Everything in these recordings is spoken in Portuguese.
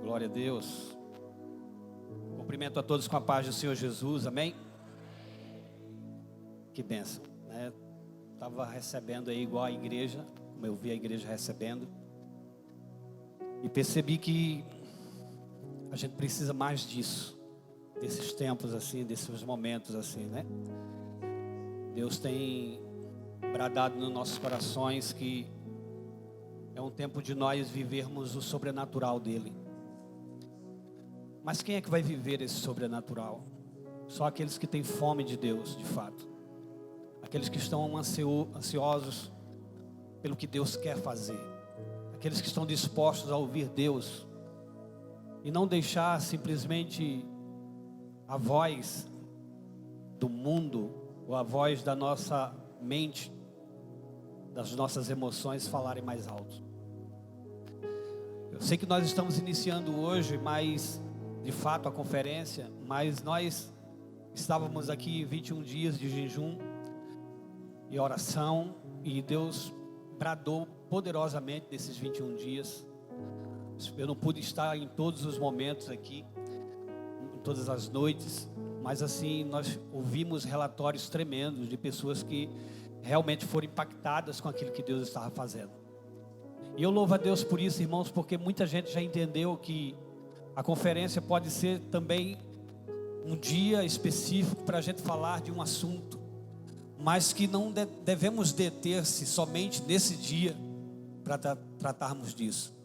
Glória a Deus. Cumprimento a todos com a paz do Senhor Jesus, amém? Que bênção, né? Estava recebendo aí igual a igreja, como eu vi a igreja recebendo. E percebi que a gente precisa mais disso, desses tempos assim, desses momentos assim, né? Deus tem bradado nos nossos corações que é um tempo de nós vivermos o sobrenatural dele. Mas quem é que vai viver esse sobrenatural? Só aqueles que têm fome de Deus, de fato. Aqueles que estão ansiosos pelo que Deus quer fazer. Aqueles que estão dispostos a ouvir Deus. E não deixar simplesmente a voz do mundo, ou a voz da nossa mente, das nossas emoções falarem mais alto. Eu sei que nós estamos iniciando hoje, mas de fato a conferência, mas nós estávamos aqui 21 dias de jejum e oração, e Deus bradou poderosamente nesses 21 dias. Eu não pude estar em todos os momentos aqui, em todas as noites, mas assim nós ouvimos relatórios tremendos de pessoas que realmente foram impactadas com aquilo que Deus estava fazendo. E eu louvo a Deus por isso, irmãos, porque muita gente já entendeu que a conferência pode ser também um dia específico para a gente falar de um assunto, mas que não devemos deter-se somente nesse dia para tratarmos disso.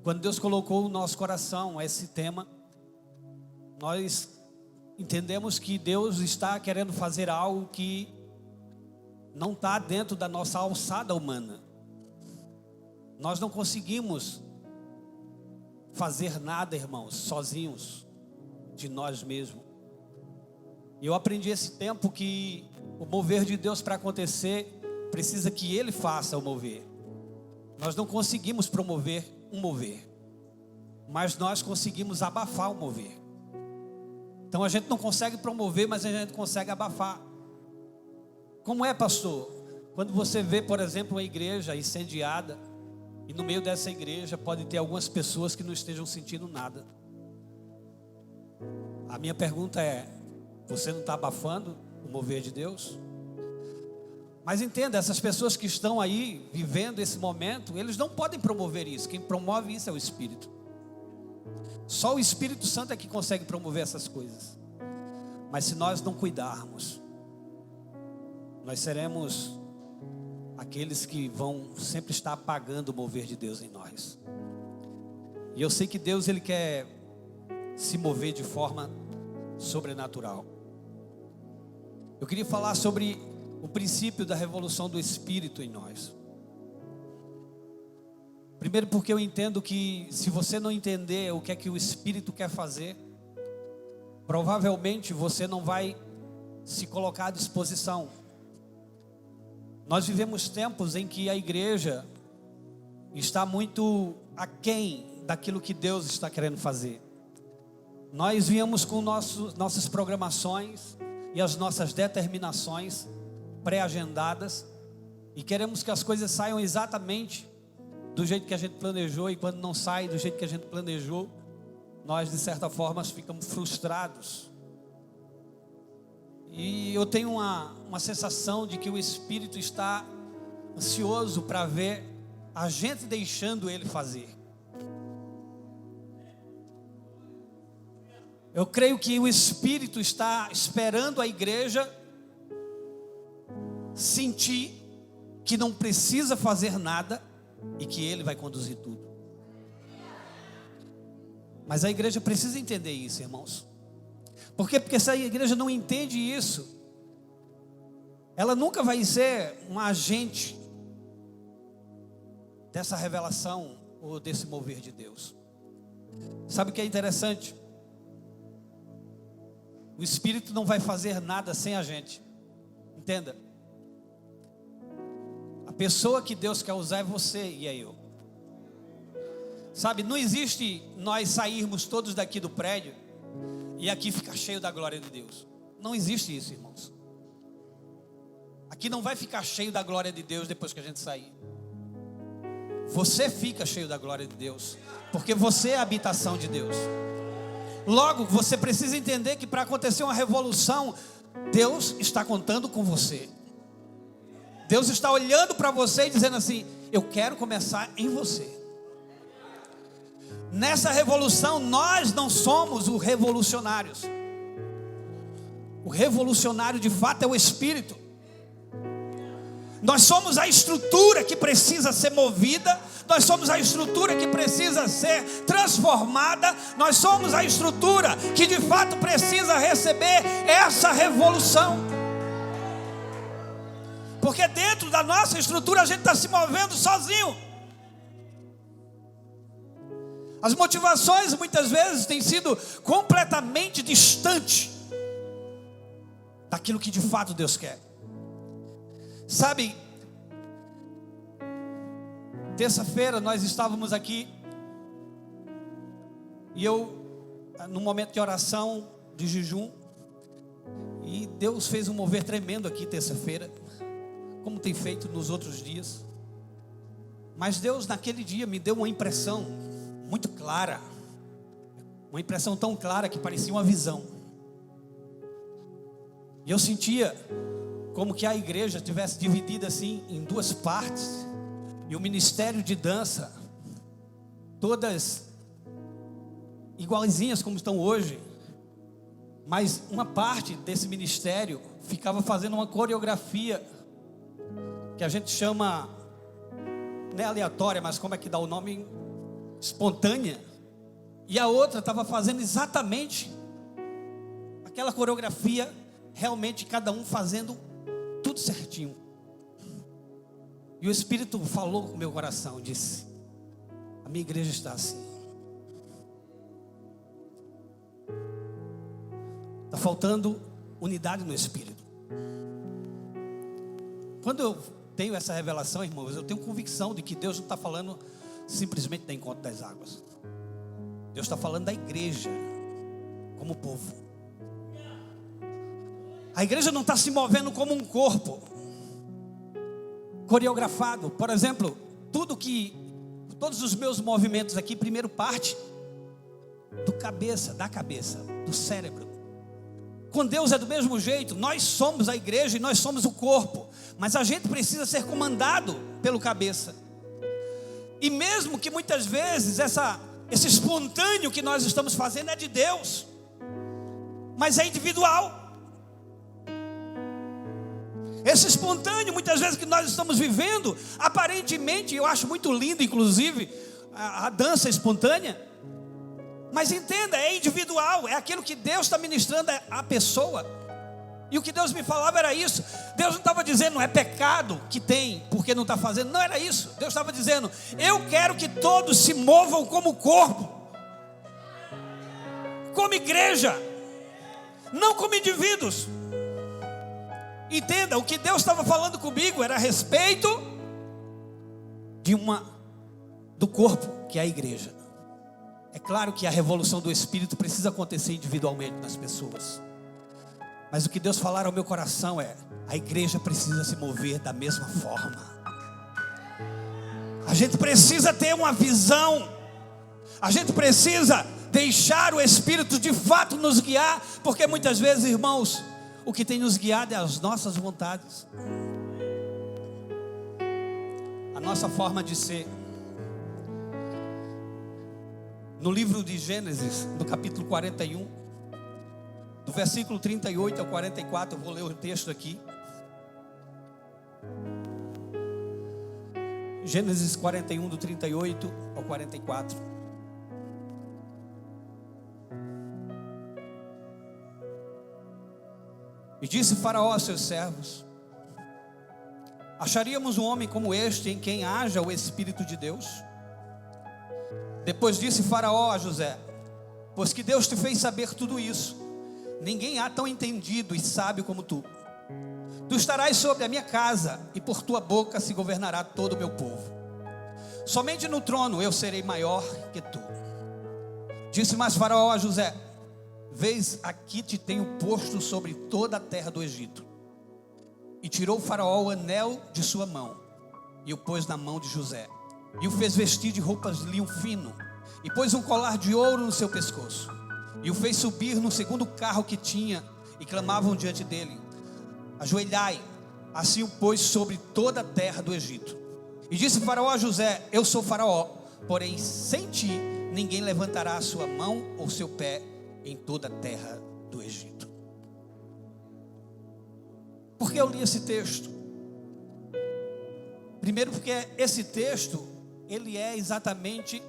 Quando Deus colocou no nosso coração esse tema, nós entendemos que Deus está querendo fazer algo que não está dentro da nossa alçada humana. Nós não conseguimos fazer nada, irmãos, sozinhos, de nós mesmos. E eu aprendi esse tempo que o mover de Deus para acontecer, precisa que Ele faça o mover. Nós não conseguimos promover um mover, mas nós conseguimos abafar o mover. Então a gente não consegue promover, mas a gente consegue abafar. Como é, pastor? Quando você vê, por exemplo, uma igreja incendiada, e no meio dessa igreja pode ter algumas pessoas que não estejam sentindo nada. A minha pergunta é: você não está abafando o mover de Deus? Mas entenda, essas pessoas que estão aí vivendo esse momento, eles não podem promover isso. Quem promove isso é o Espírito. Só o Espírito Santo é que consegue promover essas coisas. Mas se nós não cuidarmos, nós seremos aqueles que vão sempre estar apagando o mover de Deus em nós. E eu sei que Deus, Ele quer se mover de forma sobrenatural. Eu queria falar sobre o princípio da revolução do Espírito em nós. Primeiro porque eu entendo que se você não entender o que o Espírito quer fazer, provavelmente você não vai se colocar à disposição. Nós vivemos tempos em que a igreja está muito aquém daquilo que Deus está querendo fazer. Nós viemos com nossas programações e as nossas determinações pré-agendadas e queremos que as coisas saiam exatamente do jeito que a gente planejou, e quando não sai do jeito que a gente planejou, nós de certa forma ficamos frustrados. E eu tenho uma sensação de que o Espírito está ansioso para ver a gente deixando Ele fazer. Eu creio que o Espírito está esperando a igreja sentir que não precisa fazer nada e que Ele vai conduzir tudo. Mas a igreja precisa entender isso, irmãos. Por quê? Porque se a igreja não entende isso, ela nunca vai ser um agente dessa revelação ou desse mover de Deus. Sabe o que é interessante? O Espírito não vai fazer nada sem a gente. Entenda. A pessoa que Deus quer usar é você e é eu. Sabe, não existe nós sairmos todos daqui do prédio e aqui ficar cheio da glória de Deus. Não existe isso, irmãos. Aqui não vai ficar cheio da glória de Deus depois que a gente sair. você fica cheio da glória de Deus, porque você é a habitação de Deus. Logo, você precisa entender que para acontecer uma revolução, Deus está contando com você. Deus está olhando para você e dizendo assim: eu quero começar em você. Nessa revolução, nós não somos os revolucionários. O revolucionário de fato é o Espírito. Nós somos a estrutura que precisa ser movida. Nós somos a estrutura que precisa ser transformada. Nós somos a estrutura que de fato precisa receber essa revolução. Porque dentro da nossa estrutura a gente está se movendo sozinho. As motivações muitas vezes têm sido completamente distantes daquilo que de fato Deus quer. Sabe, terça-feira nós estávamos aqui e eu, num momento de oração, de jejum, e Deus fez um mover tremendo aqui terça-feira, como tem feito nos outros dias. Mas Deus naquele dia me deu uma impressão muito clara, uma impressão tão clara que parecia uma visão. E eu sentia como que a igreja tivesse dividida assim em duas partes, e o ministério de dança, todas igualzinhas como estão hoje, mas uma parte desse ministério ficava fazendo uma coreografia que a gente chama, não é aleatória, mas como é que dá o nome? Espontânea. E a outra estava fazendo exatamente aquela coreografia, realmente cada um fazendo tudo certinho. E o Espírito falou com o meu coração, disse: a minha igreja está assim. Está faltando unidade no Espírito. Quando eu tenho essa revelação, irmãos, eu tenho convicção de que Deus não está falando simplesmente da Encontro das Águas. Deus está falando da igreja como povo. A igreja não está se movendo como um corpo coreografado. Por exemplo, todos os meus movimentos aqui, primeiro parte da cabeça, do cérebro. Com Deus é do mesmo jeito. Nós somos a igreja e nós somos o corpo, mas a gente precisa ser comandado pelo cabeça. E mesmo que muitas vezes esse espontâneo que nós estamos fazendo é de Deus, mas é individual. Esse espontâneo, muitas vezes, que nós estamos vivendo, aparentemente, eu acho muito lindo, inclusive, a dança espontânea. Mas entenda, é individual, é aquilo que Deus está ministrando à pessoa. E o que Deus me falava era isso. Deus não estava dizendo, não é pecado que tem, porque não está fazendo. Não era isso. Deus estava dizendo, eu quero que todos se movam como corpo, como igreja, não como indivíduos. Entenda, o que Deus estava falando comigo era a respeito do corpo, que é a igreja. É claro que a revolução do Espírito precisa acontecer individualmente nas pessoas, mas o que Deus falar ao meu coração é: a igreja precisa se mover da mesma forma. A gente precisa ter uma visão, a gente precisa deixar o Espírito de fato nos guiar, porque muitas vezes, irmãos, o que tem nos guiado é as nossas vontades, a nossa forma de ser. No livro de Gênesis, no capítulo 41, do versículo 38 ao 44, eu vou ler o texto aqui. Gênesis 41, do 38 ao 44. E disse Faraó a seus servos: acharíamos um homem como este, em quem haja o Espírito de Deus? Depois disse Faraó a José: pois que Deus te fez saber tudo isso, ninguém há tão entendido e sábio como tu. Tu estarás sobre a minha casa, e por tua boca se governará todo o meu povo. Somente no trono eu serei maior que tu. Disse mais Faraó a José: vês, aqui te tenho posto sobre toda a terra do Egito. E tirou Faraó o anel de sua mão, e o pôs na mão de José. e o fez vestir de roupas de linho fino, e pôs um colar de ouro no seu pescoço, e o fez subir no segundo carro que tinha, e clamavam diante dele: ajoelhai. Assim o pôs sobre toda a terra do Egito. E disse Faraó a José: eu sou Faraó, porém sem ti ninguém levantará a sua mão ou seu pé em toda a terra do Egito. Por que eu li esse texto? Primeiro porque esse texto, ele é exatamente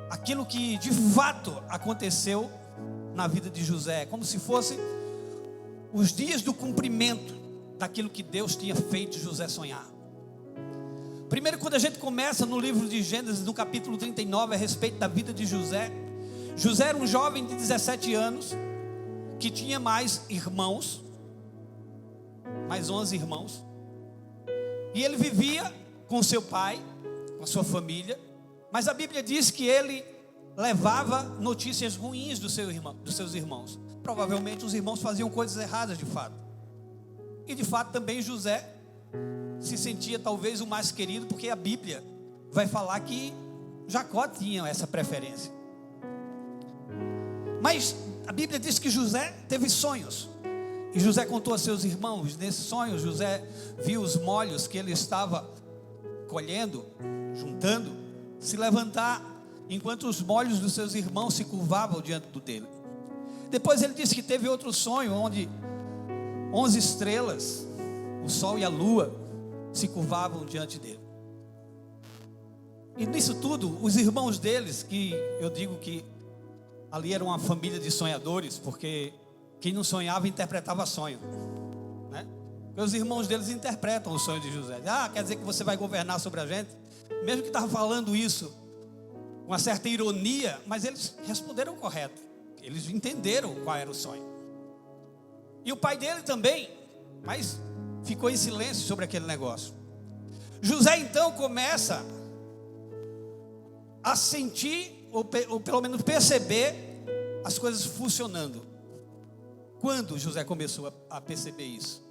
aquilo que de fato aconteceu na vida de José, como se fosse os dias do cumprimento daquilo que Deus tinha feito José sonhar. Primeiro, quando a gente começa no livro de Gênesis, no capítulo 39, a respeito da vida de José. José era um jovem de 17 anos, que tinha mais irmãos, mais 11 irmãos, e ele vivia com seu pai, com a sua família, mas a Bíblia diz que ele levava notícias ruins dos seus irmãos. Provavelmente os irmãos faziam coisas erradas de fato. E de fato também José se sentia talvez o mais querido, porque a Bíblia vai falar que Jacó tinha essa preferência. Mas a Bíblia diz que José teve sonhos, e José contou a seus irmãos. Nesses sonhos José viu os molhos que ele estava colhendo, juntando, se levantar, enquanto os molhos dos seus irmãos se curvavam diante dele. Depois ele disse que teve outro sonho, onde 11 estrelas, o sol e a lua, se curvavam diante dele. E nisso tudo, os irmãos deles, que eu digo que ali era uma família de sonhadores, porque quem não sonhava interpretava sonho, né? Porque os irmãos deles interpretam o sonho de José. Quer dizer que você vai governar sobre a gente? Mesmo que estava falando isso com uma certa ironia, mas eles responderam correto. Eles entenderam qual era o sonho. E o pai dele também, mas ficou em silêncio sobre aquele negócio. José então começa a sentir, ou pelo menos perceber, as coisas funcionando. Quando José começou a perceber isso?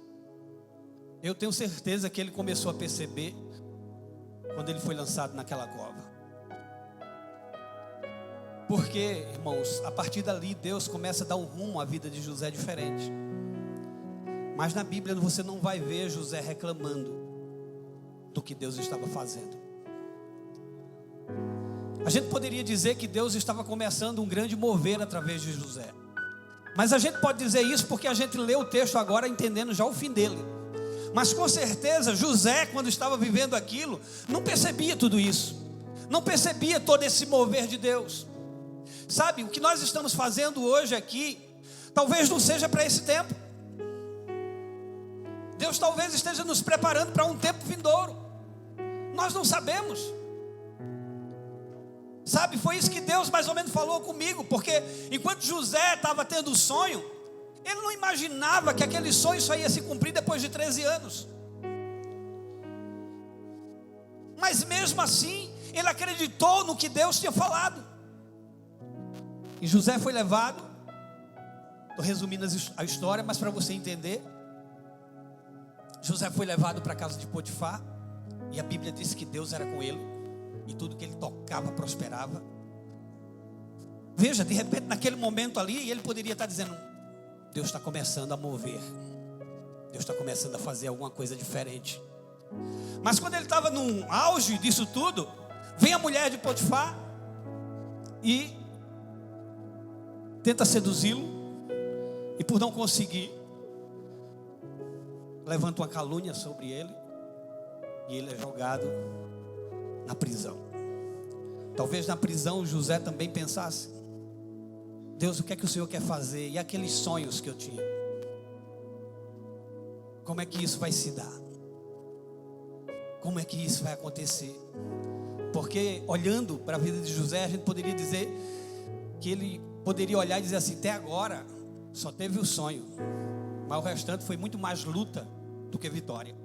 Eu tenho certeza que ele começou a perceber quando ele foi lançado naquela cova. Porque, irmãos, a partir dali Deus começa a dar um rumo à vida de José diferente. Mas na Bíblia você não vai ver José reclamando do que Deus estava fazendo. A gente poderia dizer que Deus estava começando um grande mover através de José. Mas a gente pode dizer isso porque a gente lê o texto agora entendendo já o fim dele. Mas com certeza José, quando estava vivendo aquilo, não percebia tudo isso. Não percebia todo esse mover de Deus. Sabe, o que nós estamos fazendo hoje aqui, talvez não seja para esse tempo. Deus talvez esteja nos preparando para um tempo vindouro. Nós não sabemos. Sabe, foi isso que Deus mais ou menos falou comigo. Porque enquanto José estava tendo o sonho, ele não imaginava que aquele sonho só ia se cumprir depois de 13 anos. Mas mesmo assim, ele acreditou no que Deus tinha falado. E José foi levado, estou resumindo a história, mas para você entender, José foi levado para a casa de Potifar, e a Bíblia diz que Deus era com ele, e tudo que ele tocava prosperava. Veja, de repente naquele momento ali, ele poderia estar dizendo: Deus está começando a mover, Deus está começando a fazer alguma coisa diferente. Mas quando ele estava no auge disso tudo, vem a mulher de Potifar e tenta seduzi-lo, e por não conseguir, levanta uma calúnia sobre ele, e ele é jogado na prisão. Talvez na prisão José também pensasse: Deus, o que é que o Senhor quer fazer? E aqueles sonhos que eu tinha, como é que isso vai se dar? Como é que isso vai acontecer? Porque olhando para a vida de José, a gente poderia dizer que ele poderia olhar e dizer assim: até agora só teve o sonho, mas o restante foi muito mais luta do que vitória.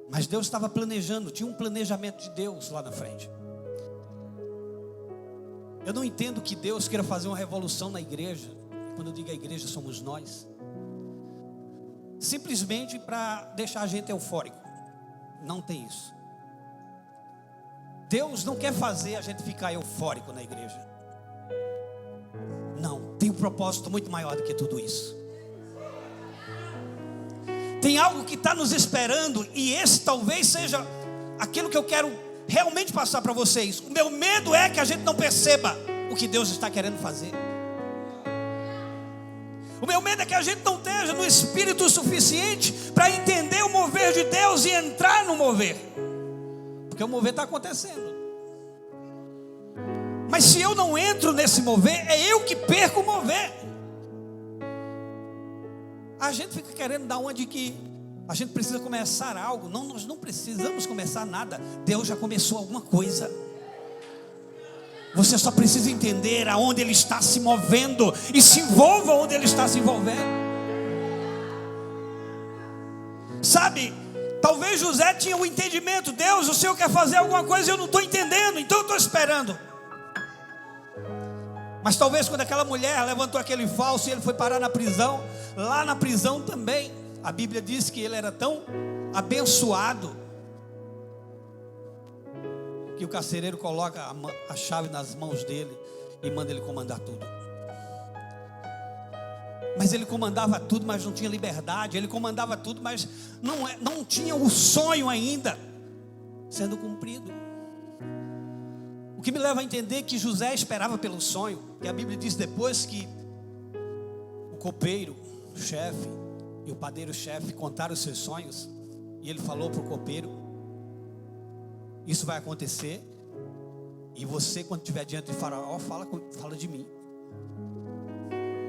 Mas Deus estava planejando, tinha um planejamento de Deus lá na frente. Eu não entendo que Deus queira fazer uma revolução na igreja. Quando eu digo a igreja, somos nós, simplesmente para deixar a gente eufórico. Não tem isso. Deus não quer fazer a gente ficar eufórico na igreja. Não, tem um propósito muito maior do que tudo isso. Tem algo que está nos esperando, e esse talvez seja aquilo que eu quero realmente passar para vocês. O meu medo é que a gente não perceba o que Deus está querendo fazer. O meu medo é que a gente não esteja no espírito suficiente para entender o mover de Deus e entrar no mover, porque o mover está acontecendo. Mas se eu não entro nesse mover, é eu que perco o mover. A gente fica querendo dar onde que a gente precisa começar algo. Não, nós não precisamos começar nada. Deus já começou alguma coisa. Você só precisa entender aonde Ele está se movendo e se envolva onde Ele está se envolvendo. Sabe, talvez José tinha um entendimento. Deus, o Senhor quer fazer alguma coisa e eu não estou entendendo, então eu estou esperando. Mas talvez quando aquela mulher levantou aquele falso e ele foi parar na prisão, lá na prisão também, a Bíblia diz que ele era tão abençoado que o carcereiro coloca a chave nas mãos dele e manda ele comandar tudo. Mas ele comandava tudo, mas não tinha liberdade. Ele comandava tudo, mas não tinha o sonho ainda sendo cumprido. O que me leva a entender que José esperava pelo sonho, que a Bíblia diz depois que o copeiro, o chefe e o padeiro-chefe contaram os seus sonhos, e ele falou para o copeiro: isso vai acontecer, e você, quando estiver diante de Faraó, fala de mim.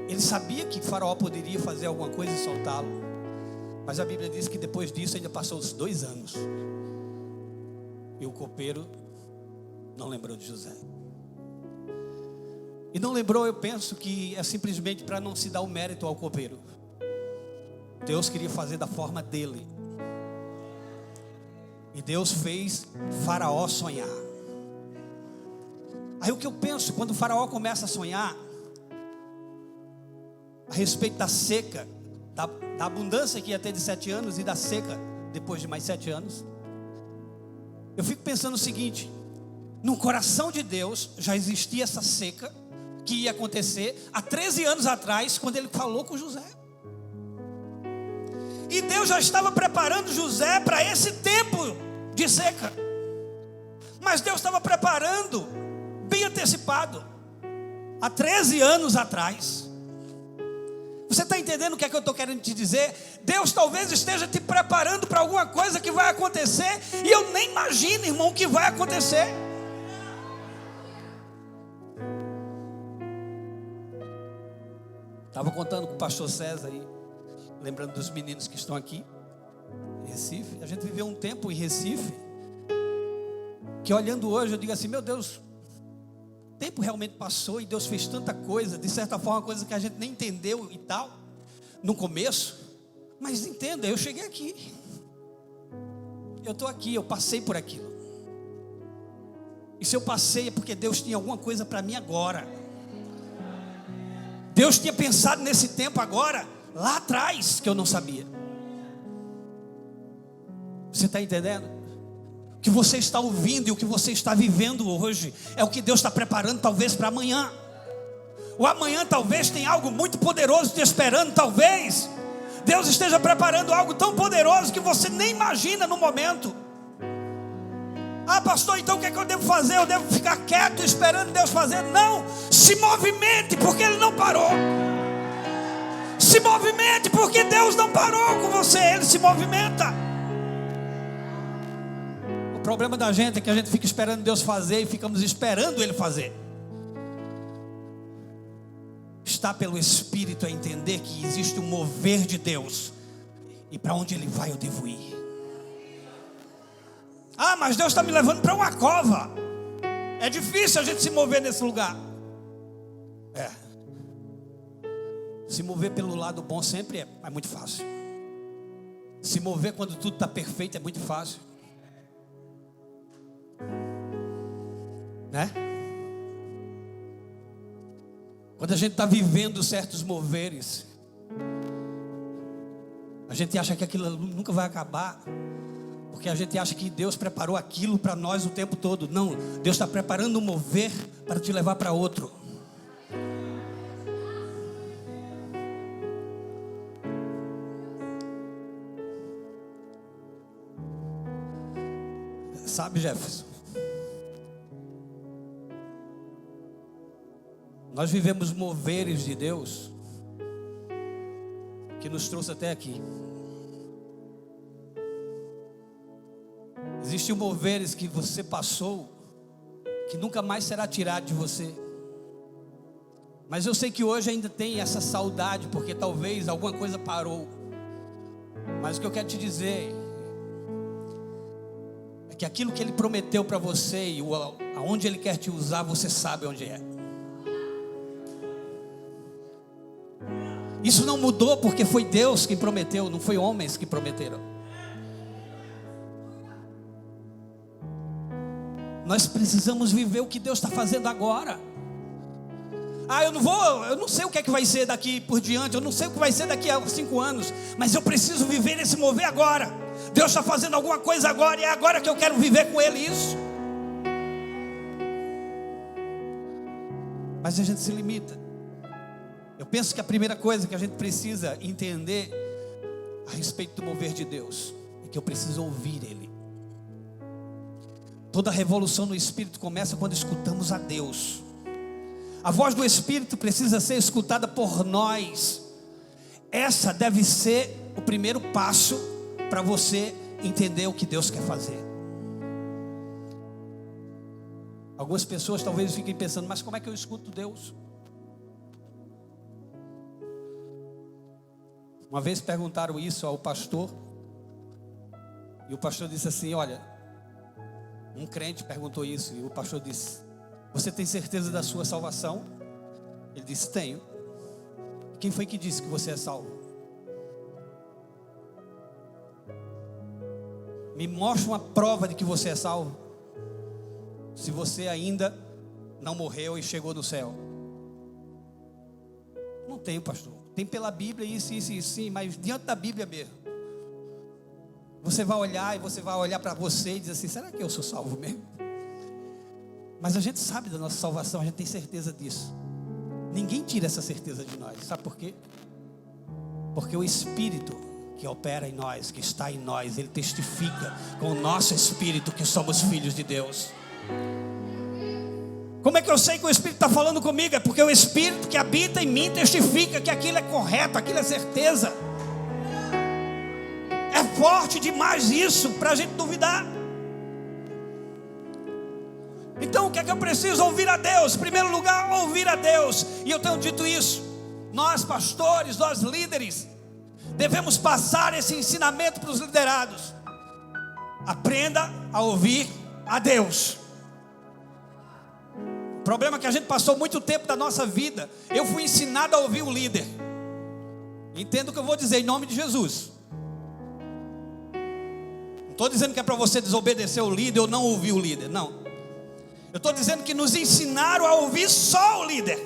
Ele sabia que Faraó poderia fazer alguma coisa e soltá-lo, mas a Bíblia diz que depois disso ainda passou os 2 anos, e o copeiro não lembrou de José. E não lembrou, eu penso que é simplesmente para não se dar o mérito ao copeiro. Deus queria fazer da forma dele. E Deus fez Faraó sonhar. Aí o que eu penso, quando o Faraó começa a sonhar a respeito da seca, da abundância que ia ter de 7 anos, e da seca depois de mais 7 anos, eu fico pensando o seguinte: no coração de Deus já existia essa seca que ia acontecer há 13 anos atrás, quando ele falou com José. E Deus já estava preparando José para esse tempo de seca. Mas Deus estava preparando bem antecipado, há 13 anos atrás. Você está entendendo o que é que eu estou querendo te dizer? Deus talvez esteja te preparando para alguma coisa que vai acontecer, e eu nem imagino, irmão, o que vai acontecer. Estava contando com o pastor César aí, lembrando dos meninos que estão aqui em Recife. A gente viveu um tempo em Recife que, olhando hoje, eu digo assim: meu Deus, o tempo realmente passou e Deus fez tanta coisa, de certa forma coisa que a gente nem entendeu e tal no começo. Mas entenda, eu cheguei aqui, eu estou aqui, eu passei por aquilo. E se eu passei é porque Deus tinha alguma coisa para mim agora. Deus tinha pensado nesse tempo agora, lá atrás, que eu não sabia. Você está entendendo? O que você está ouvindo e o que você está vivendo hoje é o que Deus está preparando talvez para amanhã. O amanhã talvez tenha algo muito poderoso te esperando. Talvez Deus esteja preparando algo tão poderoso que você nem imagina no momento. Ah, pastor, então o que é que eu devo fazer? Eu devo ficar quieto esperando Deus fazer? Não, se movimente, porque Ele não parou. Se movimente, porque Deus não parou com você, Ele se movimenta. O problema da gente é que a gente fica esperando Deus fazer e ficamos esperando Ele fazer. Está pelo Espírito a entender que existe um mover de Deus, e para onde Ele vai eu devo ir. Ah, mas Deus está me levando para uma cova. É difícil a gente se mover nesse lugar. Se mover pelo lado bom sempre é muito fácil. Se mover quando tudo está perfeito é muito fácil, né? Quando a gente está vivendo certos moveres, a gente acha que aquilo nunca vai acabar, Porque a gente acha que Deus preparou aquilo para nós o tempo todo. Não, Deus está preparando um mover para te levar para outro. Sabe, Jefferson, nós vivemos moveres de Deus que nos trouxe até aqui. Existem moveres que você passou que nunca mais será tirado de você. Mas eu sei que hoje ainda tem essa saudade, porque talvez alguma coisa parou. Mas o que eu quero te dizer é que aquilo que Ele prometeu para você e aonde Ele quer te usar, você sabe onde é. Isso não mudou porque foi Deus quem prometeu, não foi homens que prometeram. Nós precisamos viver o que Deus está fazendo agora. Eu não sei o que é que vai ser daqui por diante, eu não sei o que vai ser daqui a 5 anos, mas eu preciso viver esse mover agora. Deus está fazendo alguma coisa agora, e é agora que eu quero viver com Ele isso. Mas a gente se limita. Eu penso que a primeira coisa que a gente precisa entender a respeito do mover de Deus é que eu preciso ouvir Ele. Toda revolução no Espírito começa quando escutamos a Deus. A voz do Espírito precisa ser escutada por nós. Essa deve ser o primeiro passo para você entender o que Deus quer fazer. Algumas pessoas talvez fiquem pensando, mas como é que eu escuto Deus? Uma vez perguntaram isso ao pastor, e o pastor disse assim, olha, um crente perguntou isso, e o pastor disse, você tem certeza da sua salvação? Ele disse, tenho. Quem foi que disse que você é salvo? Me mostra uma prova de que você é salvo, se você ainda não morreu e chegou no céu. Não tenho, pastor. Tem pela Bíblia isso, sim, mas diante da Bíblia mesmo. Você vai olhar e você vai olhar para você e dizer assim, será que eu sou salvo mesmo? Mas a gente sabe da nossa salvação, a gente tem certeza disso. Ninguém tira essa certeza de nós, sabe por quê? Porque o Espírito que opera em nós, que está em nós, Ele testifica com o nosso Espírito que somos filhos de Deus. Como é que eu sei que o Espírito está falando comigo? É porque o Espírito que habita em mim testifica que aquilo é correto, aquilo é certeza. É forte demais isso para a gente duvidar. Então o que é que eu preciso? Ouvir a Deus. Em primeiro lugar, ouvir a Deus. E eu tenho dito isso. Nós pastores, nós líderes, devemos passar esse ensinamento para os liderados. Aprenda a ouvir a Deus. O problema é que a gente passou muito tempo da nossa vida. Eu fui ensinado a ouvir o líder. Entenda o que eu vou dizer em nome de Jesus. Não estou dizendo que é para você desobedecer o líder ou não ouvir o líder, não. Eu estou dizendo que nos ensinaram a ouvir só o líder.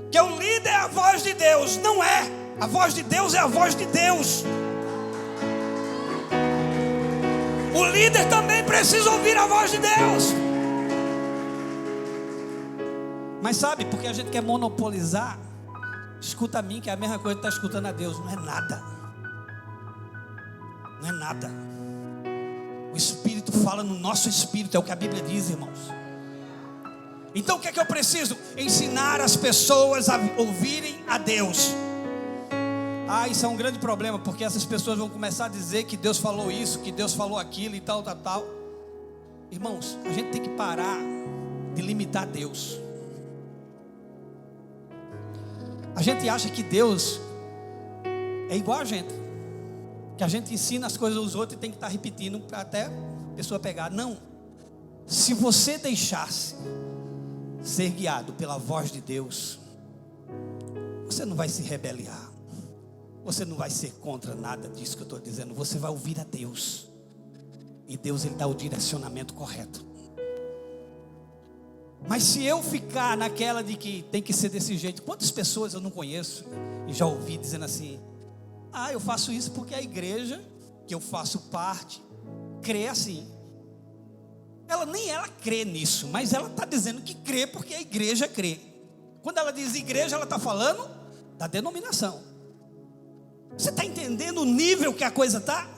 Que o líder é a voz de Deus. Não é. A voz de Deus é a voz de Deus. O líder também precisa ouvir a voz de Deus. Mas sabe, porque a gente quer monopolizar. Escuta a mim, que é a mesma coisa que está escutando a Deus. Não é nada. Não é nada. O Espírito fala no nosso espírito, é o que a Bíblia diz, irmãos. Então o que é que eu preciso? Ensinar as pessoas a ouvirem a Deus. Isso é um grande problema, porque essas pessoas vão começar a dizer que Deus falou isso, que Deus falou aquilo e tal. Irmãos, a gente tem que parar de limitar Deus. A gente acha que Deus é igual a gente, que a gente ensina as coisas aos outros e tem que estar repetindo para até a pessoa pegar. Não. Se você deixasse ser guiado pela voz de Deus, você não vai se rebeliar. Você não vai ser contra nada disso que eu estou dizendo. Você vai ouvir a Deus. E Deus, Ele dá o direcionamento correto. Mas se eu ficar naquela de que tem que ser desse jeito, quantas pessoas eu não conheço e já ouvi dizendo assim, eu faço isso porque a igreja que eu faço parte, crê assim. Nem ela crê nisso, mas ela está dizendo que crê porque a igreja crê. Quando ela diz igreja, ela está falando da denominação. Você está entendendo o nível que a coisa está?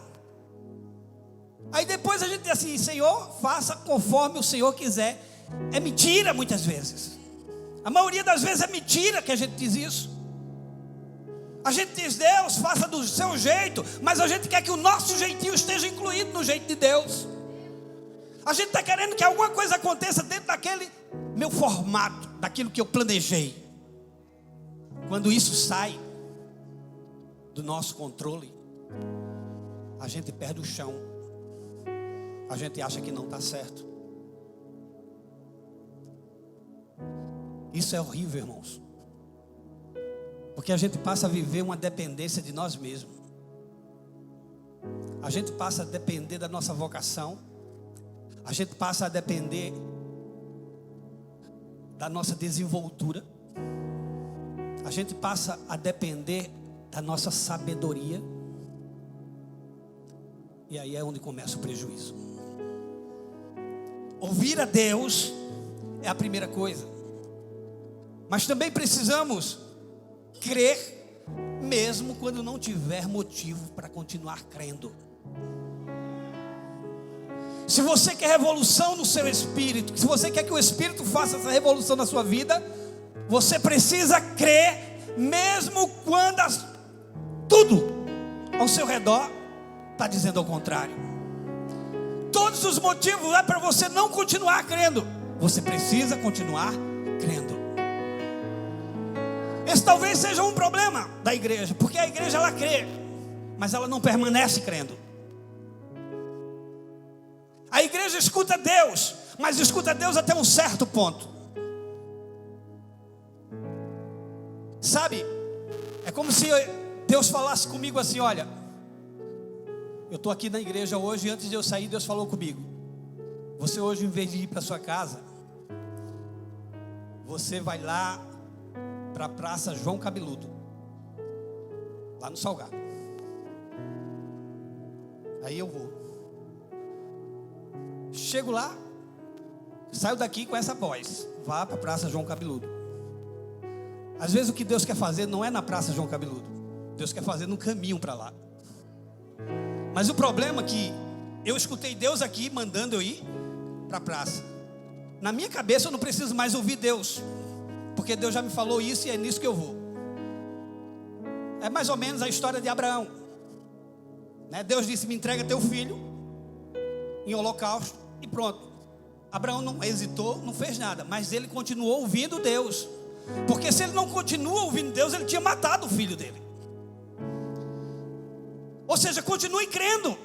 Aí depois a gente diz assim: Senhor, faça conforme o Senhor quiser. É mentira muitas vezes. A maioria das vezes é mentira que a gente diz isso. A gente diz: Deus, faça do seu jeito, mas a gente quer que o nosso jeitinho esteja incluído no jeito de Deus. A gente está querendo que alguma coisa aconteça dentro daquele meu formato, daquilo que eu planejei. Quando isso sai do nosso controle, a gente perde o chão. A gente acha que não está certo. Isso é horrível, irmãos. Porque a gente passa a viver uma dependência de nós mesmos. A gente passa a depender da nossa vocação. A gente passa a depender da nossa desenvoltura. A gente passa a depender da nossa sabedoria. E aí é onde começa o prejuízo. Ouvir a Deus é a primeira coisa. Mas também precisamos crer, mesmo quando não tiver motivo para continuar crendo. Se você quer revolução no seu espírito, se você quer que o Espírito faça essa revolução na sua vida, você precisa crer, mesmo quando tudo ao seu redor está dizendo ao contrário. Todos os motivos é para você não continuar crendo. Você precisa continuar crendo. Esse talvez seja um problema da igreja, porque a igreja ela crê, mas ela não permanece crendo. A igreja escuta Deus, mas escuta Deus até um certo ponto. Sabe, é como se Deus falasse comigo assim: olha, eu estou aqui na igreja hoje, e antes de eu sair, Deus falou comigo: você hoje, em vez de ir para sua casa, você vai lá para a Praça João Cabeludo, lá no Salgado. Aí eu vou. Chego lá, saio daqui com essa voz: vá para a Praça João Cabeludo. Às vezes o que Deus quer fazer não é na Praça João Cabeludo. Deus quer fazer no caminho para lá. Mas o problema é que eu escutei Deus aqui mandando eu ir para a praça. Na minha cabeça eu não preciso mais ouvir Deus, porque Deus já me falou isso e é nisso que eu vou. É mais ou menos a história de Abraão, né? Deus disse: me entrega teu filho em holocausto, e pronto. Abraão não hesitou, não fez nada, mas ele continuou ouvindo Deus, porque se ele não continua ouvindo Deus, ele tinha matado o filho dele. Ou seja, continue crendo.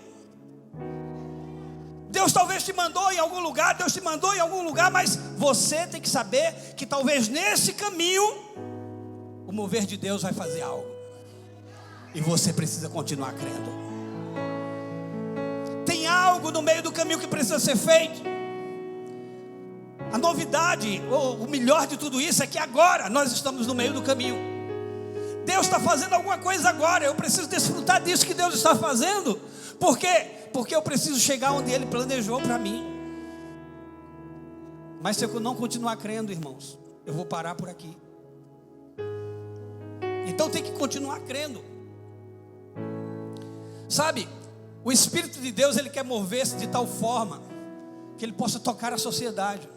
Deus talvez te mandou em algum lugar, Deus te mandou em algum lugar, mas você tem que saber que talvez nesse caminho o mover de Deus vai fazer algo, e você precisa continuar crendo. Tem algo no meio do caminho que precisa ser feito. A novidade, ou o melhor de tudo isso, é que agora nós estamos no meio do caminho. Deus está fazendo alguma coisa agora. Eu preciso desfrutar disso que Deus está fazendo. Por quê? Porque eu preciso chegar onde Ele planejou para mim. Mas se eu não continuar crendo, irmãos, eu vou parar por aqui. Então tem que continuar crendo. Sabe, o Espírito de Deus, Ele quer mover-se de tal forma que Ele possa tocar a sociedade.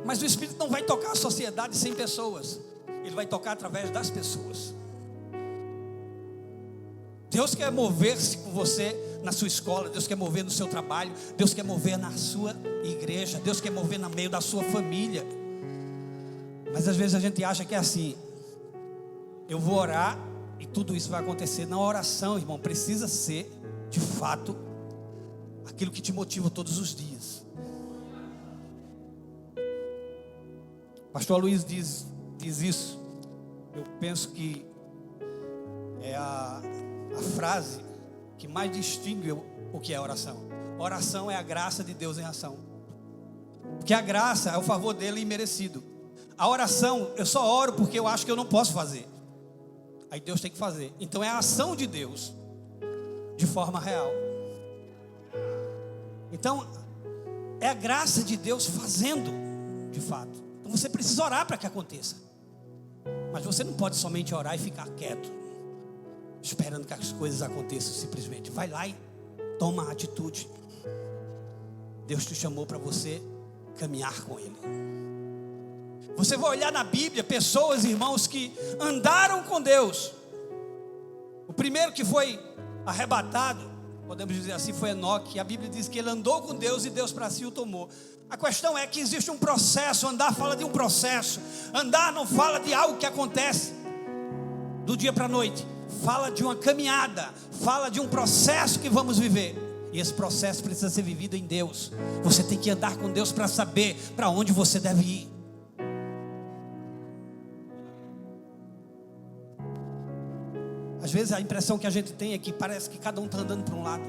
Mas o Espírito não vai tocar a sociedade sem pessoas. Ele vai tocar através das pessoas. Deus quer mover-se com você na sua escola. Deus quer mover no seu trabalho. Deus quer mover na sua igreja. Deus quer mover no meio da sua família. Mas às vezes a gente acha que é assim: eu vou orar e tudo isso vai acontecer. Na oração, irmão, precisa ser de fato aquilo que te motiva todos os dias. Pastor Luiz diz isso. Eu penso que é a frase que mais distingue o que é oração. Oração é a graça de Deus em ação. Porque a graça é o favor dele imerecido. A oração, eu só oro porque eu acho que eu não posso fazer. Aí Deus tem que fazer. Então é a ação de Deus. de forma real. Então, é a graça de Deus fazendo de fato. Então você precisa orar para que aconteça. Mas você não pode somente orar e ficar quieto, esperando que as coisas aconteçam simplesmente. Vai lá e toma a atitude. Deus te chamou para você caminhar com Ele. Você vai olhar na Bíblia pessoas, irmãos, que andaram com Deus. O primeiro que foi arrebatado, podemos dizer assim, foi Enoque. A Bíblia diz que ele andou com Deus e Deus para si o tomou. A questão é que existe um processo. Andar fala de um processo. Andar não fala de algo que acontece do dia para a noite. Fala de uma caminhada. Fala de um processo que vamos viver. E esse processo precisa ser vivido em Deus. Você tem que andar com Deus para saber para onde você deve ir. Às vezes a impressão que a gente tem é que parece que cada um está andando para um lado.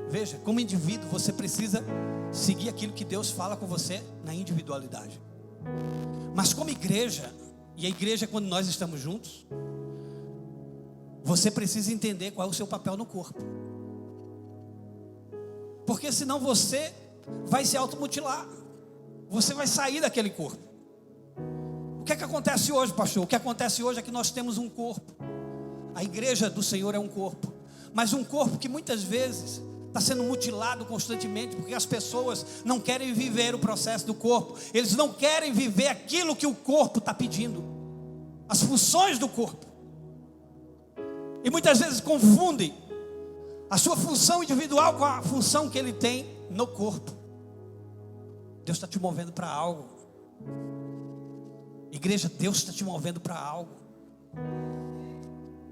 Veja, como indivíduo você precisa seguir aquilo que Deus fala com você na individualidade. Mas como igreja, e a igreja é quando nós estamos juntos, você precisa entender qual é o seu papel no corpo. Porque senão você vai se automutilar. Você vai sair daquele corpo. O que é que acontece hoje, pastor? O que acontece hoje é que nós temos um corpo. A igreja do Senhor é um corpo, mas um corpo que muitas vezes está sendo mutilado constantemente, porque as pessoas não querem viver o processo do corpo. Eles não querem viver aquilo que o corpo está pedindo, as funções do corpo, e muitas vezes confundem a sua função individual com a função que ele tem no corpo. Deus está te movendo para algo. Igreja, Deus está te movendo para algo.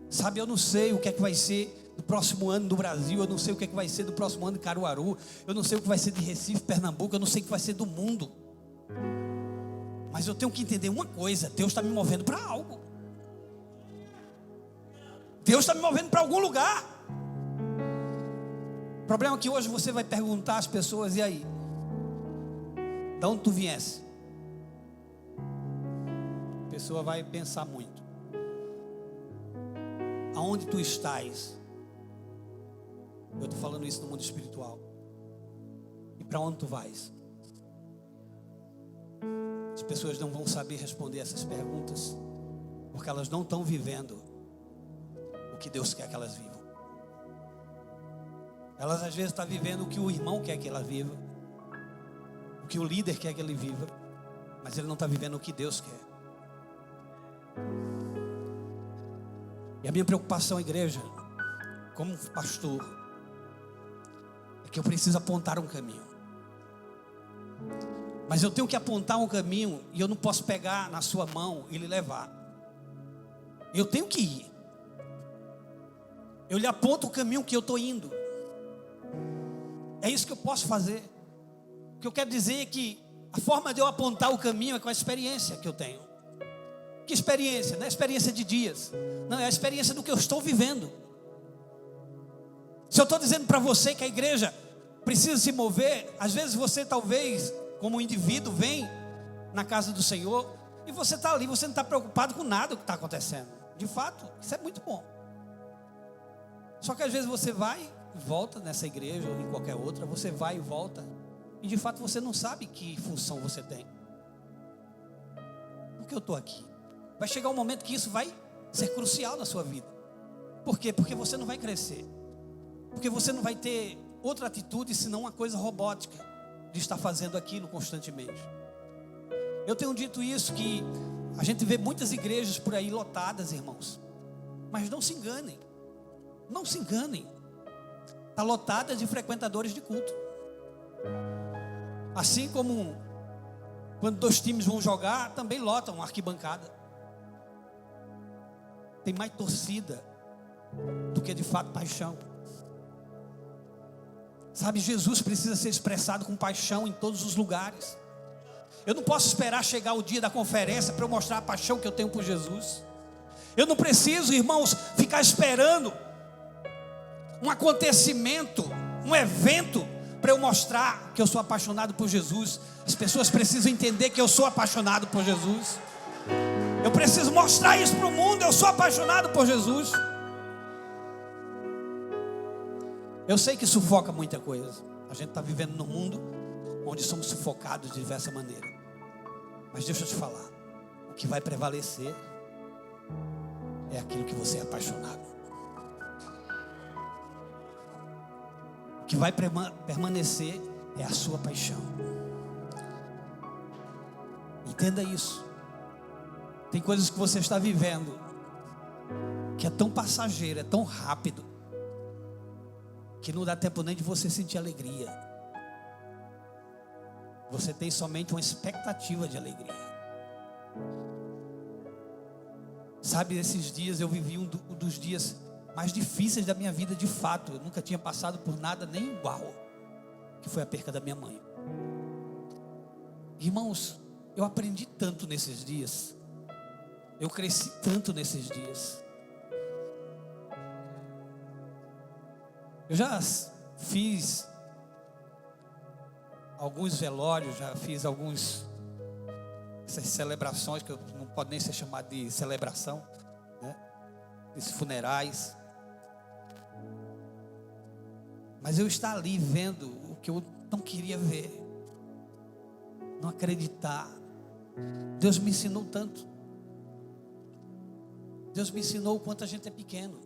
Sabe, eu não sei o que é que vai ser do próximo ano do Brasil. Eu não sei o que é que vai ser do próximo ano de Caruaru. Eu não sei o que vai ser de Recife, Pernambuco. Eu não sei o que vai ser do mundo. Mas eu tenho que entender uma coisa: Deus está me movendo para algo. Deus está me movendo para algum lugar. O problema é que hoje você vai perguntar às pessoas: e aí? De onde tu viesse? A pessoa vai pensar muito. Aonde tu estás? Eu estou falando isso no mundo espiritual. E para onde tu vais? As pessoas não vão saber responder essas perguntas, porque elas não estão vivendo o que Deus quer que elas vivam. Elas às vezes estão vivendo o que o irmão quer que ela viva, o que o líder quer que ele viva, mas ele não está vivendo o que Deus quer. E a minha preocupação, igreja, como pastor, é que eu preciso apontar um caminho. Mas eu tenho que apontar um caminho e eu não posso pegar na sua mão e lhe levar. Eu tenho que ir. Eu lhe aponto o caminho que eu estou indo. É isso que eu posso fazer. O que eu quero dizer é que a forma de eu apontar o caminho é com a experiência que eu tenho. Que experiência? Não é a experiência de dias. Não, é a experiência do que eu estou vivendo. Se eu estou dizendo para você que a igreja precisa se mover, às vezes você talvez, como indivíduo, vem na casa do Senhor e você está ali, você não está preocupado com nada do que está acontecendo. De fato, isso é muito bom. Só que às vezes você vai e volta nessa igreja ou em qualquer outra, você vai e volta, e de fato você não sabe que função você tem. Por que eu estou aqui? Vai chegar um momento que isso vai ser crucial na sua vida. Por quê? Porque você não vai crescer. Porque você não vai ter outra atitude senão uma coisa robótica de estar fazendo aquilo constantemente. Eu tenho dito isso, que a gente vê muitas igrejas por aí lotadas, irmãos. Mas não se enganem. Não se enganem. Está lotada de frequentadores de culto. Assim como quando 2 times vão jogar, também lotam uma arquibancada. Tem mais torcida do que de fato paixão. Sabe, Jesus precisa ser expressado com paixão em todos os lugares. Eu não posso esperar chegar o dia da conferência para eu mostrar a paixão que eu tenho por Jesus. Eu não preciso, irmãos, ficar esperando um acontecimento, um evento, para eu mostrar que eu sou apaixonado por Jesus. As pessoas precisam entender que eu sou apaixonado por Jesus. Eu preciso mostrar isso para o mundo. Eu sou apaixonado por Jesus. Eu sei que sufoca muita coisa. A gente está vivendo num mundo onde somos sufocados de diversa maneira. Mas deixa eu te falar, o que vai prevalecer é aquilo que você é apaixonado. O que vai permanecer é a sua paixão. Entenda isso. Tem coisas que você está vivendo que é tão passageiro, é tão rápido, que não dá tempo nem de você sentir alegria. Você tem somente uma expectativa de alegria. Sabe, esses dias eu vivi um dos dias mais difíceis da minha vida, de fato. Eu nunca tinha passado por nada nem igual, que foi a perca da minha mãe. Irmãos, eu aprendi tanto nesses dias. Eu cresci tanto nesses dias. Eu já fiz alguns velórios, já fiz essas celebrações, que não pode nem ser chamado de celebração, né? Esses funerais. Mas eu estar ali vendo o que eu não queria ver, não acreditar. Deus me ensinou tanto. Deus me ensinou o quanto a gente é pequeno,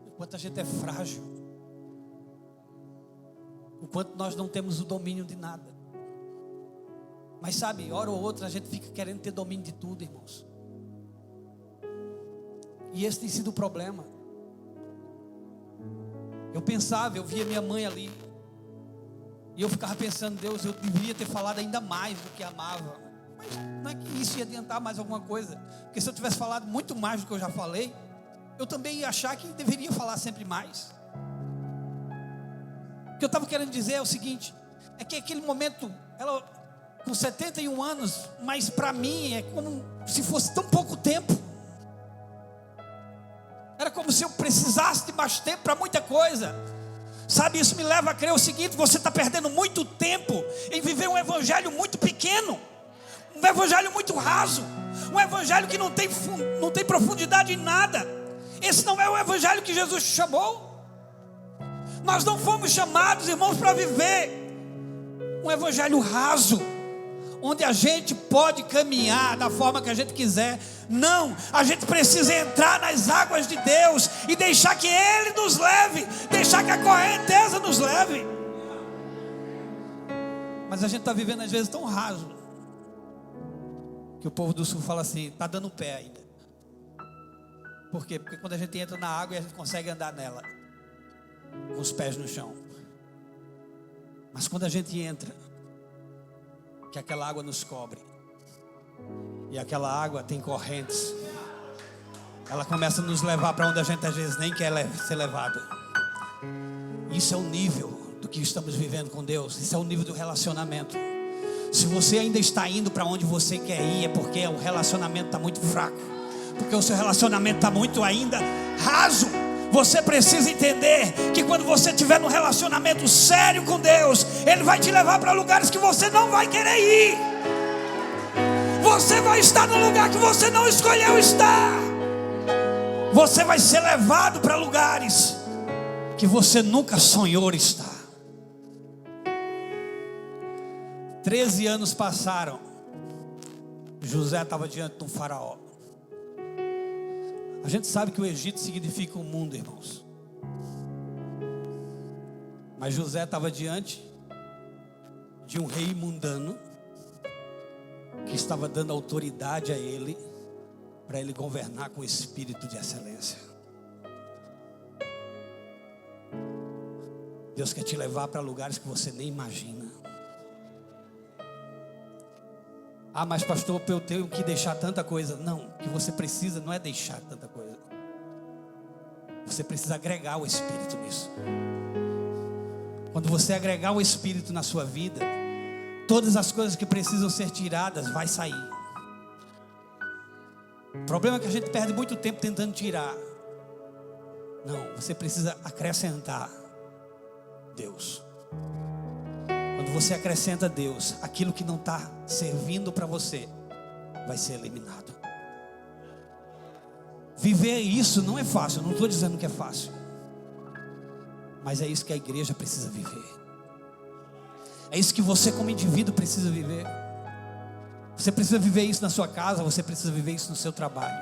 o quanto a gente é frágil, o quanto nós não temos o domínio de nada. Mas sabe, hora ou outra a gente fica querendo ter domínio de tudo, irmãos. E esse tem sido o problema. Eu pensava, eu via minha mãe ali, e eu ficava pensando, Deus, eu deveria ter falado ainda mais do que amava. Mas não é que isso ia adiantar mais alguma coisa, porque se eu tivesse falado muito mais do que eu já falei, eu também ia achar que deveria falar sempre mais. O que eu estava querendo dizer é o seguinte: é que aquele momento, ela com 71 anos, mas para mim é como se fosse tão pouco tempo. Era como se eu precisasse de mais tempo para muita coisa. Sabe, isso me leva a crer o seguinte: você está perdendo muito tempo em viver um evangelho muito pequeno, um evangelho muito raso, um evangelho que não tem profundidade em nada. Esse não é o evangelho que Jesus te chamou. Nós não fomos chamados, irmãos, para viver um evangelho raso, onde a gente pode caminhar da forma que a gente quiser. Não, a gente precisa entrar nas águas de Deus e deixar que Ele nos leve, deixar que a correnteza nos leve. Mas a gente está vivendo às vezes tão raso, que o povo do sul fala assim, está dando pé ainda. Por quê? Porque quando a gente entra na água, a gente consegue andar nela com os pés no chão. Mas quando a gente entra, que aquela água nos cobre, e aquela água tem correntes, ela começa a nos levar para onde a gente às vezes nem quer ser levado. Isso é o nível do que estamos vivendo com Deus. Isso é o nível do relacionamento. Se você ainda está indo para onde você quer ir, é porque o relacionamento está muito fraco, porque o seu relacionamento está muito ainda raso. Você precisa entender que quando você estiver num relacionamento sério com Deus, Ele vai te levar para lugares que você não vai querer ir. Você vai estar no lugar que você não escolheu estar. Você vai ser levado para lugares que você nunca sonhou estar. 13 anos passaram. José estava diante de um faraó. A gente sabe que o Egito significa o mundo, irmãos. Mas José estava diante de um rei mundano, que estava dando autoridade a ele, para ele governar com espírito de excelência. Deus quer te levar para lugares que você nem imagina. Ah, mas pastor, eu tenho que deixar tanta coisa. Não, o que você precisa não é deixar tanta coisa. Você precisa agregar o Espírito nisso. Quando você agregar o Espírito na sua vida, todas as coisas que precisam ser tiradas vai sair. O problema é que a gente perde muito tempo tentando tirar. Não, você precisa acrescentar Deus. Quando você acrescenta Deus, aquilo que não está servindo para você vai ser eliminado. Viver isso não é fácil, não estou dizendo que é fácil. Mas é isso que a igreja precisa viver. É isso que você como indivíduo precisa viver. Você precisa viver isso na sua casa, você precisa viver isso no seu trabalho.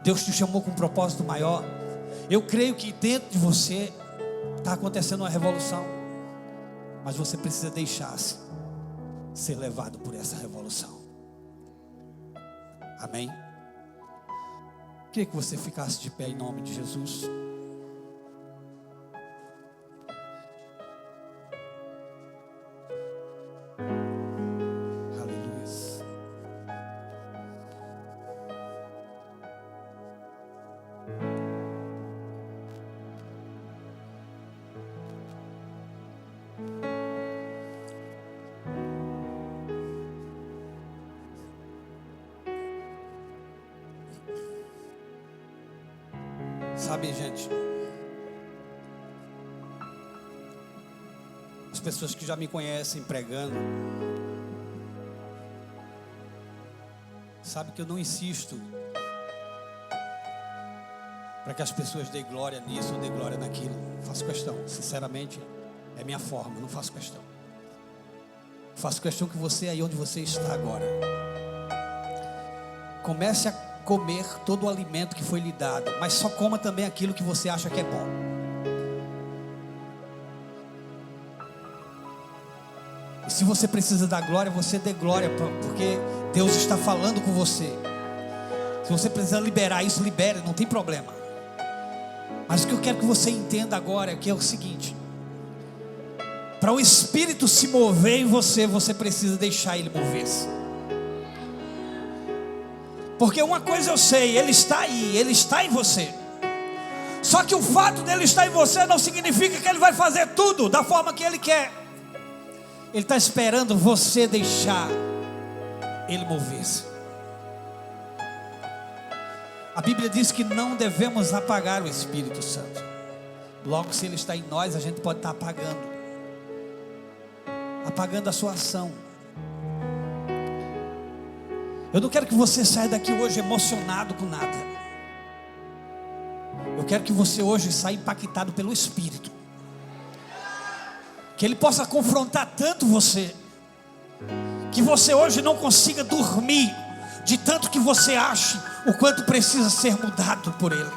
Deus te chamou com um propósito maior. Eu creio que dentro de você está acontecendo uma revolução, mas você precisa deixar-se ser levado por essa revolução. Amém? Queria que você ficasse de pé em nome de Jesus. Sabe, gente, as pessoas que já me conhecem pregando, sabe que eu não insisto para que as pessoas deem glória nisso ou deem glória naquilo. Não faço questão, sinceramente, é minha forma, não faço questão. Faço questão que você, aí onde você está agora, comece a comer todo o alimento que foi lhe dado, mas só coma também aquilo que você acha que é bom. E se você precisa dar glória, você dê glória, porque Deus está falando com você. Se você precisa liberar isso, libere, não tem problema. Mas o que eu quero que você entenda agora é que é o seguinte: para o Espírito se mover em você, você precisa deixar Ele mover-se. Porque uma coisa eu sei, Ele está aí, Ele está em você. Só que o fato dele estar em você não significa que Ele vai fazer tudo da forma que Ele quer. Ele está esperando você deixar Ele mover-se. A Bíblia diz que não devemos apagar o Espírito Santo. Logo, se Ele está em nós, a gente pode estar apagando a sua ação. Eu não quero que você saia daqui hoje emocionado com nada. Eu quero que você hoje saia impactado pelo Espírito. Que Ele possa confrontar tanto você, que você hoje não consiga dormir, de tanto que você ache o quanto precisa ser mudado por Ele.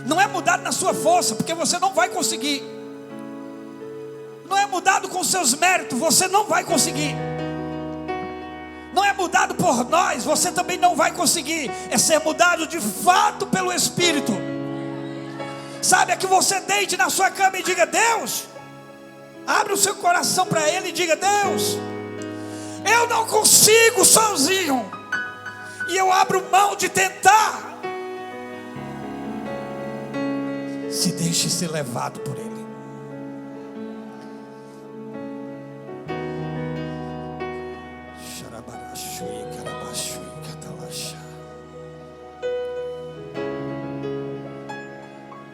Não é mudado na sua força, porque você não vai conseguir. Não é mudado com seus méritos, você não vai conseguir. Não é mudado por nós, você também não vai conseguir. É ser mudado de fato pelo Espírito. Sabe, é que você deite na sua cama e diga: Deus, abre o seu coração para Ele e diga: Deus, eu não consigo sozinho, e eu abro mão de tentar. Se deixe ser levado por Ele.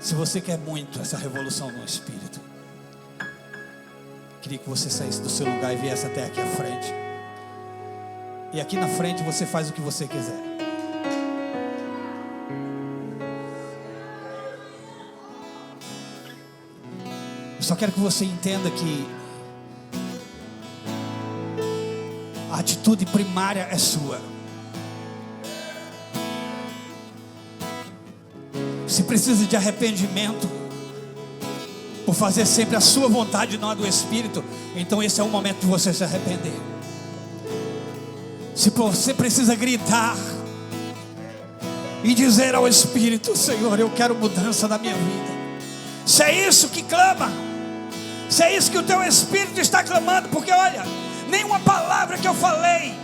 Se você quer muito essa revolução no Espírito, queria que você saísse do seu lugar e viesse até aqui à frente. E aqui na frente você faz o que você quiser. Eu só quero que você entenda que a atitude primária é sua. Se precisa de arrependimento por fazer sempre a sua vontade e não a do Espírito, então esse é o momento de você se arrepender. Se você precisa gritar e dizer ao Espírito: Senhor, eu quero mudança na minha vida. Se é isso que clama, se é isso que o teu Espírito está clamando, porque olha, nenhuma palavra que eu falei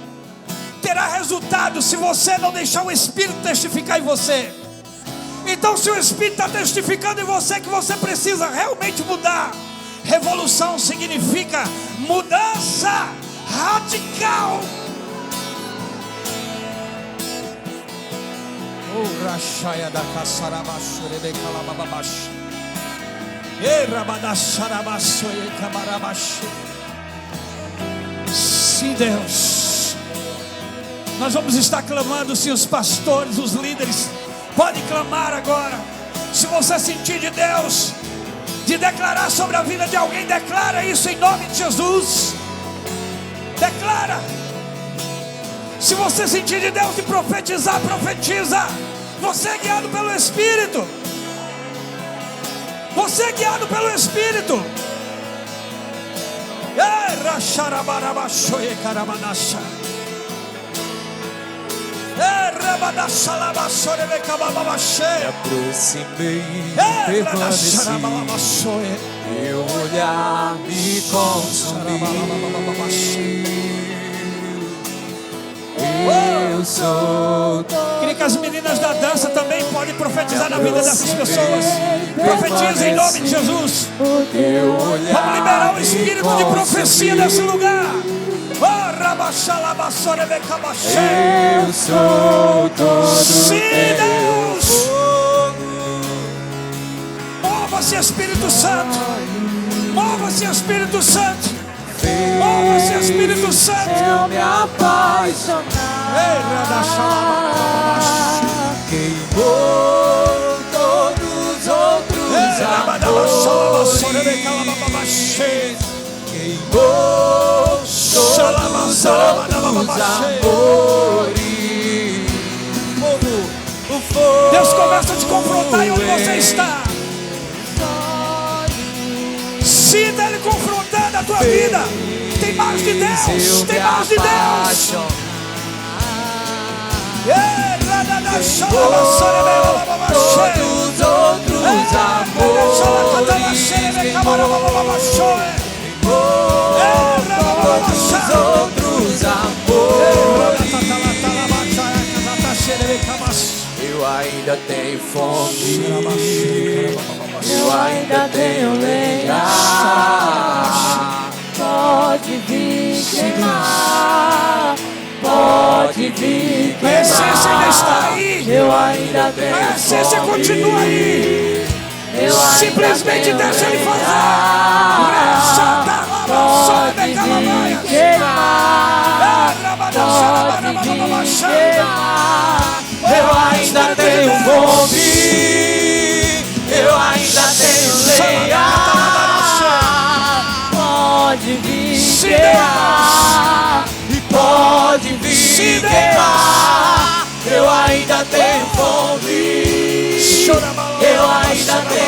terá resultado se você não deixar o Espírito testificar em você. Então, se o Espírito está testificando em você que você precisa realmente mudar, revolução significa mudança radical. O rachaia da caçarabaxure de calabababaxi. E rabadaxarabaxo e camarabaxi. Sim, Deus, nós vamos estar clamando. Se os pastores, os líderes, pode clamar agora. Se você sentir de Deus, de declarar sobre a vida de alguém, declara isso em nome de Jesus. Declara. Se você sentir de Deus de profetizar, profetiza. Você é guiado pelo Espírito. Você é guiado pelo Espírito. Me aproximei, permaneci, meu olhar me consumiu. Eu sou. Queria que as meninas da dança também podem profetizar na vida dessas pessoas. Profetiza em nome de Jesus. Vamos liberar o espírito de profecia nesse lugar. Eu sou todo Sim, Deus. Mova-se, Espírito Santo. Mova-se, Espírito Santo. Mova-se, Espírito Santo. Eu me apaixonar. Queimou todos os outros amores. Queimou todos os outros amores. Deus começa a te confrontar em onde você está. Sinta Ele confrontando a tua vida. Tem mais de Deus. Tem mais de Deus. Todos os outros amores. Todos os outros amores. Eu ainda tenho fome. Eu ainda tenho lenha. Pode vir queimar. Pode vir queimar. A essência ainda está aí. Eu ainda tenho a essência fome. Continua aí. Simplesmente deixa Ele fazer. Pode vir queimar. Pode vir queimar. Eu ainda tenho fome. Eu ainda tenho lenha. Pode vir queimar. Pode vir queimar. Eu ainda tenho fome. Eu ainda tenho